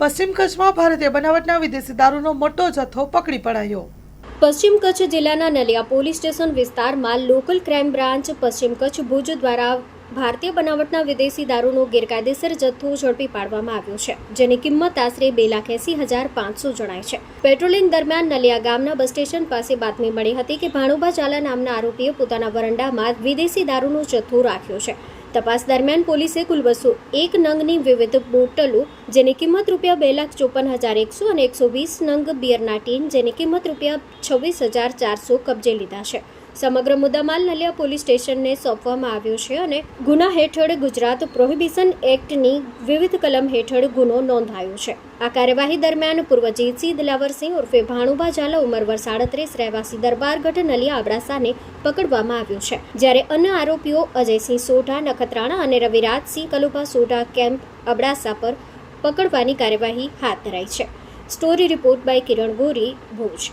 પશ્ચિમ કચ્છમાં ભારતીય બનાવટના વિદેશી દારૂનો મોટો જથ્થો પકડી પડાયો. પશ્ચિમ કચ્છ જિલ્લાના નલિયા પોલીસ સ્ટેશન વિસ્તારમાં લોકલ ક્રાઇમ બ્રાન્ચ પશ્ચિમ કચ્છ ભુજ દ્વારા ભારતીય બનાવટના વિદેશી દારૂનો ગેરકાયદેસર જથ્થો ઝડપી પાડવામાં આવ્યો છે, જેની કિંમત આશરે 2,80,500 જણાય છે. પેટ્રોલિંગ દરમિયાન નલિયા ગામના બસ સ્ટેશન પાસે બાતમી મળી હતી કે ભાણુભા ઝાલા નામના આરોપીએ પોતાના વરંડામાં વિદેશી દારૂનો જથ્થો રાખ્યો છે. તપાસ દરમિયાન પોલીસે કુલ 201 નંગની વિવિધ બોટલો જેની કિંમત ₹2,54,100 અને 120 નંગ બિયરના ટીન જેની કિંમત ₹26,400 કબજે લીધા છે. સમગ્ર મુદ્દામાલ નલિયા પોલીસ સ્ટેશનને સોંપવામાં આવ્યો છે અને ગુના હેઠળ ગુજરાત પ્રોહિબિશન એક્ટની વિવિધ કલમ હેઠળ ગુનો નોંધાયો છે. આ કાર્યવાહી દરમિયાન પૂર્વ જીતસિંહ દિલાવરસિંહ ઉર્ફે ભાણુભા ઝાલા ઉંમર વર્ષ 37 રહેવાસી દરબારગઢ નલિયા અબડાસાને પકડવામાં આવ્યો છે, જ્યારે અન્ય આરોપીઓ અજયસિંહ સોઢા નખત્રાણા અને રવિરાજસિંહ કલુભા સોઢા કેમ્પ અબડાસા પર પકડવાની કાર્યવાહી હાથ ધરાઈ છે. Story report by Kiran Gori, Bhuj.